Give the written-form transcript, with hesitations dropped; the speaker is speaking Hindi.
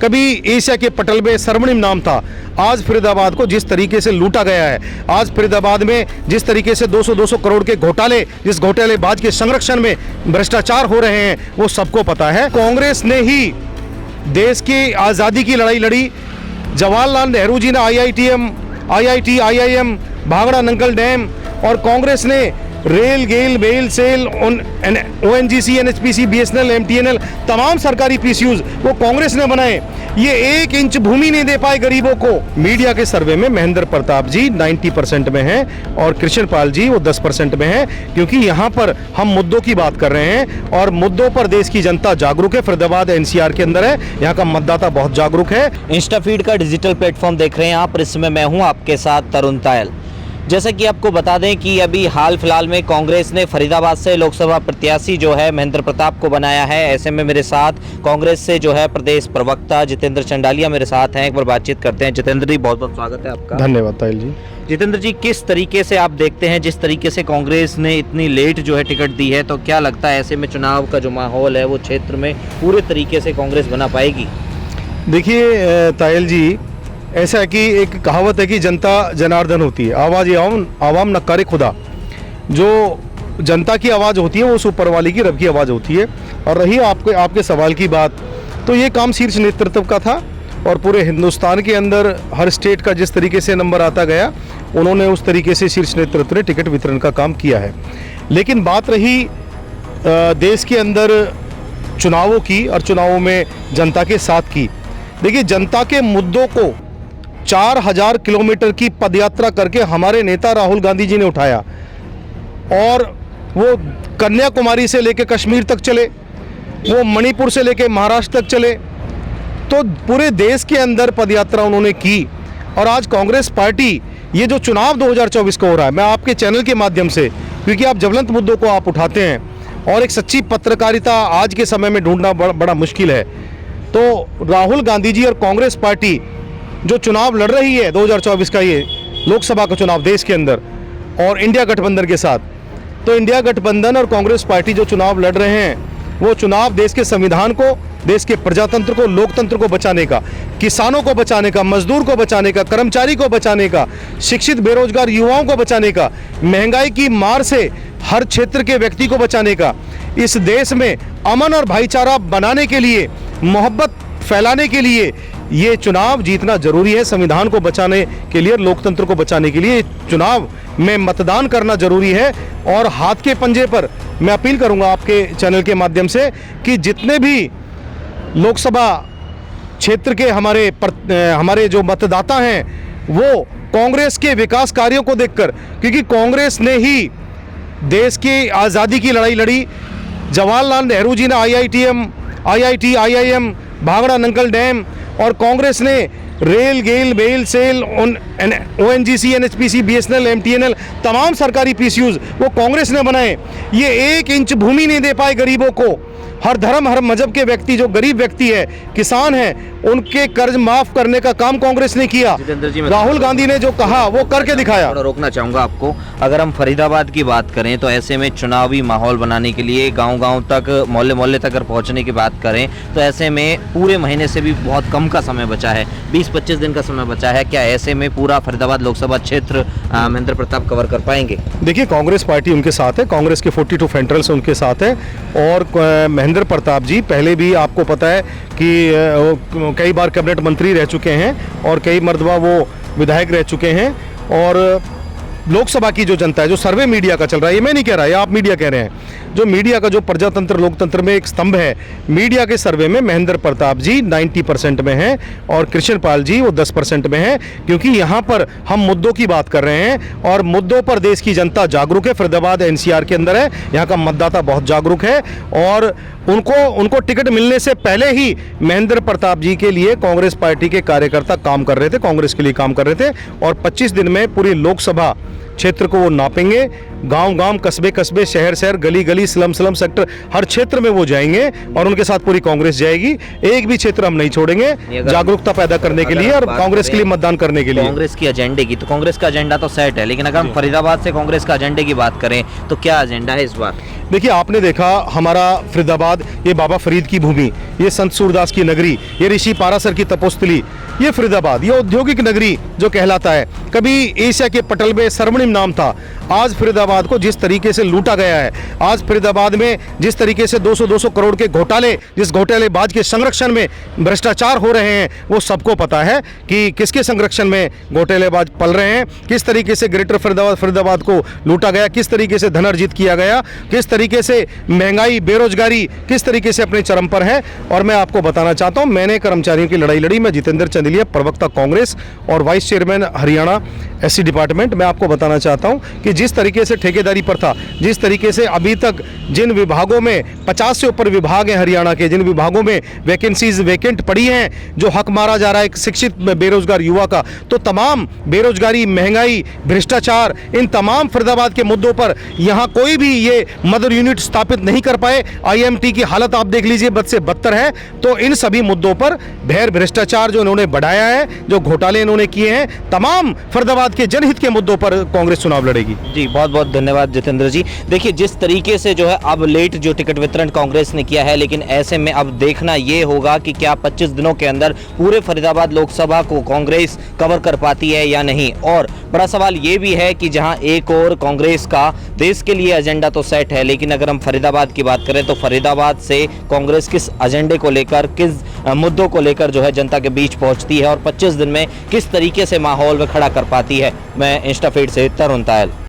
कभी एशिया के पटल में स्वर्णिम नाम था। आज फरीदाबाद को जिस तरीके से लूटा गया है, आज फरीदाबाद में जिस तरीके से 200 करोड़ के घोटाले, जिस घोटालेबाज के संरक्षण में भ्रष्टाचार हो रहे हैं, वो सबको पता है। कांग्रेस ने ही देश की आज़ादी की लड़ाई लड़ी। जवाहरलाल नेहरू जी ने IIT, IIM, Bhakra Nangal dam, और कांग्रेस ने rail, GAIL, BHEL, SAIL, ONGC, NHPC, BSNL, MTNL, तमाम सरकारी PSUs वो कांग्रेस ने बनाए। ये 1 इंच भूमि नहीं दे पाए गरीबों को। मीडिया के सर्वे में महेंद्र प्रताप जी 90% में हैं और कृष्ण पाल जी वो 10% में हैं, क्योंकि यहाँ पर हम मुद्दों की बात कर रहे हैं और मुद्दों पर देश की जनता जागरूक है। फरीदाबाद NCR के अंदर है, यहाँ का मतदाता बहुत जागरूक है। इंस्टाफीड का डिजिटल प्लेटफॉर्म देख रहे हैं आप, इसमें मैं हूँ आपके साथ तरुण तायल। जैसा कि आपको बता दें कि अभी हाल फिलहाल में कांग्रेस ने फरीदाबाद से लोकसभा प्रत्याशी जो है महेंद्र प्रताप को बनाया है। ऐसे में मेरे साथ कांग्रेस से जो है प्रदेश प्रवक्ता जितेंद्र चंडालिया मेरे साथ हैं। एक बार बातचीत करते हैं। जितेंद्र जी, बहुत बहुत स्वागत है आपका। धन्यवाद तायल जी। जितेंद्र जी, किस तरीके से आप देखते हैं, जिस तरीके से कांग्रेस ने इतनी लेट जो है टिकट दी है, तो क्या लगता है ऐसे में चुनाव का जो माहौल है वो क्षेत्र में पूरे तरीके से कांग्रेस बना पाएगी? देखिए तायल जी, ऐसा है कि एक कहावत है कि जनता जनार्दन होती है, आवाज़ आवाम नक्कारे खुदा। जो जनता की आवाज़ होती है वो उस ऊपर वाले की, रब की आवाज़ होती है। और रही आपके सवाल की बात, तो ये काम शीर्ष नेतृत्व का था और पूरे हिंदुस्तान के अंदर हर स्टेट का जिस तरीके से नंबर आता गया, उन्होंने उस तरीके से शीर्ष नेतृत्व ने टिकट वितरण का काम किया है। लेकिन बात रही देश के अंदर चुनावों की और चुनावों में जनता के साथ की। देखिए, जनता के मुद्दों को 4000 किलोमीटर की पदयात्रा करके हमारे नेता राहुल गांधी जी ने उठाया और वो कन्याकुमारी से लेकर कश्मीर तक चले, वो मणिपुर से लेकर महाराष्ट्र तक चले, तो पूरे देश के अंदर पदयात्रा उन्होंने की। और आज कांग्रेस पार्टी ये जो चुनाव 2024 का हो रहा है, मैं आपके चैनल के माध्यम से, क्योंकि आप ज्वलंत मुद्दों को आप उठाते हैं और एक सच्ची पत्रकारिता आज के समय में ढूंढना बड़ा मुश्किल है, तो राहुल गांधी जी और कांग्रेस पार्टी जो चुनाव लड़ रही है 2024 का, ये लोकसभा का चुनाव देश के अंदर, और इंडिया गठबंधन के साथ, तो इंडिया गठबंधन और कांग्रेस पार्टी जो चुनाव लड़ रहे हैं, वो चुनाव देश के संविधान को, देश के प्रजातंत्र को, लोकतंत्र को बचाने का, किसानों को बचाने का, मजदूर को बचाने का, कर्मचारी को बचाने का, शिक्षित बेरोजगार युवाओं को बचाने का, महंगाई की मार से हर क्षेत्र के व्यक्ति को बचाने का, इस देश में अमन और भाईचारा बनाने के लिए, मोहब्बत फैलाने के लिए ये चुनाव जीतना जरूरी है। संविधान को बचाने के लिए, लोकतंत्र को बचाने के लिए चुनाव में मतदान करना जरूरी है। और हाथ के पंजे पर मैं अपील करूंगा आपके चैनल के माध्यम से कि जितने भी लोकसभा क्षेत्र के हमारे जो मतदाता हैं, वो कांग्रेस के विकास कार्यों को देखकर, क्योंकि कांग्रेस ने ही देश की आज़ादी की लड़ाई लड़ी। जवाहरलाल नेहरू जी ने IIT, IIM, Bhakra Nangal dam, और कांग्रेस ने rail, GAIL, BHEL, SAIL, ONGC, NHPC, BSNL, MTNL, तमाम सरकारी PSUs वो कांग्रेस ने बनाए। ये 1 इंच भूमि नहीं दे पाए गरीबों को। हर धर्म, हर मजहब के व्यक्ति, जो गरीब व्यक्ति है, किसान हैं, उनके कर्ज माफ करने का काम कांग्रेस ने किया। राहुल गांधी ने जो कहा वो करके दिखाया। रोकना चाहूंगा आपको, अगर हम फरीदाबाद की बात करें तो ऐसे में चुनावी माहौल बनाने के लिए गांव-गांव तक, मोहल्ले तक अगर पहुंचने की बात करें तो ऐसे में पूरे महीने से भी बहुत कम का समय बचा है, 20-25 दिन का समय बचा है। क्या ऐसे में पूरा फरीदाबाद लोकसभा क्षेत्र महेंद्र प्रताप कवर कर पाएंगे? देखिए, कांग्रेस पार्टी उनके साथ है, कांग्रेस के 42 फेडरल्स उनके साथ है, और महेंद्र प्रताप जी पहले भी आपको पता है कि कई बार कैबिनेट मंत्री रह चुके हैं और कई मर्तबा वो विधायक रह चुके हैं। और लोकसभा की जो जनता है, जो सर्वे मीडिया का चल रहा है, ये मैं नहीं कह रहा, ये आप मीडिया कह रहे हैं, जो मीडिया का जो प्रजातंत्र लोकतंत्र में एक स्तंभ है, मीडिया के सर्वे में महेंद्र प्रताप जी 90% में हैं और कृष्ण पाल जी वो 10% में हैं, क्योंकि यहाँ पर हम मुद्दों की बात कर रहे हैं और मुद्दों पर देश की जनता जागरूक है। फरीदाबाद NCR के अंदर है, यहाँ का मतदाता बहुत जागरूक है और उनको टिकट मिलने से पहले ही महेंद्र प्रताप जी के लिए कांग्रेस पार्टी के कार्यकर्ता काम कर रहे थे, कांग्रेस के लिए काम कर रहे थे, और 25 दिन में पूरी लोकसभा क्षेत्र को वो नापेंगे। गांव-गांव, कस्बे-कस्बे, शहर-शहर, गली-गली, स्लम सेक्टर, हर क्षेत्र में वो जाएंगे और उनके साथ पूरी कांग्रेस जाएगी। एक भी क्षेत्र हम नहीं छोड़ेंगे, जागरूकता पैदा करने के लिए और कांग्रेस के लिए मतदान करने के लिए। कांग्रेस की एजेंडे की, तो कांग्रेस का एजेंडा तो सेट है, लेकिन अगर हम फरीदाबाद से कांग्रेस का एजेंडे की बात करें तो क्या एजेंडा है इस बार? देखिए, आपने देखा हमारा फरीदाबाद, ये बाबा फरीद की भूमि, ये संत सूरदास की नगरी, ये ऋषि पारासर की तपोस्थली, ये फरीदाबाद, ये औद्योगिक नगरी जो कहलाता है, कभी एशिया के पटल में स्वर्णिम नाम था। आज फरीदाबाद को जिस तरीके से लूटा गया है, आज फरीदाबाद में जिस तरीके से 200 करोड़ के घोटाले, जिस घोटालेबाज के संरक्षण में भ्रष्टाचार हो रहे हैं, वो सबको पता है कि किसके संरक्षण में घोटालेबाज पल रहे हैं, किस तरीके से ग्रेटर फरीदाबाद को लूटा गया, किस तरीके से धन अर्जित किया गया, किस तरीके से महंगाई, बेरोजगारी किस तरीके से अपने चरम पर है। और मैं आपको बताना चाहता हूं, मैंने कर्मचारियों की लड़ाई लड़ी। मैं जितेंद्र चंदेलिया, प्रवक्ता कांग्रेस और vice chairman Haryana SC department. मैं आपको बताना चाहता हूं कि जिस तरीके से ठेकेदारी पर था, जिस तरीके से अभी तक जिन विभागों में 50 से ऊपर विभाग हैं हरियाणा के, जिन विभागों में वैकेंसीज वैकेंट पड़ी हैं, जो हक मारा जा रहा है एक शिक्षित बेरोजगार युवा का, तो तमाम बेरोजगारी, महंगाई, भ्रष्टाचार, इन तमाम फरीदाबाद के मुद्दों पर यहाँ कोई भी ये मदर यूनिट स्थापित नहीं कर पाए। आईएमटी की हालत आप देख लीजिए, बद से बदतर है। तो इन सभी मुद्दों पर भ्रष्टाचार जो इन्होंने बढ़ाया है, जो घोटाले इन्होंने किए हैं, तमाम फरीदाबाद के जनहित के मुद्दों पर कांग्रेस चुनाव लड़ेगी। जी, बहुत बहुत धन्यवाद जितेंद्र जी। देखिए, जिस तरीके से जो है अब लेट जो टिकट वितरण कांग्रेस ने किया है, लेकिन ऐसे में अब देखना ये होगा कि क्या 25 दिनों के अंदर पूरे फरीदाबाद लोकसभा को कांग्रेस कवर कर पाती है या नहीं। और बड़ा सवाल ये भी है कि जहां एक और कांग्रेस का देश के लिए एजेंडा तो सेट है, लेकिन अगर हम फरीदाबाद की बात करें तो फरीदाबाद से कांग्रेस किस एजेंडे को लेकर, किस मुद्दों को लेकर जो है जनता के बीच पहुंचती है और 25 दिन में किस तरीके से माहौल में खड़ा कर पाती है। मैं इंस्टाफीड से तरुण तायल।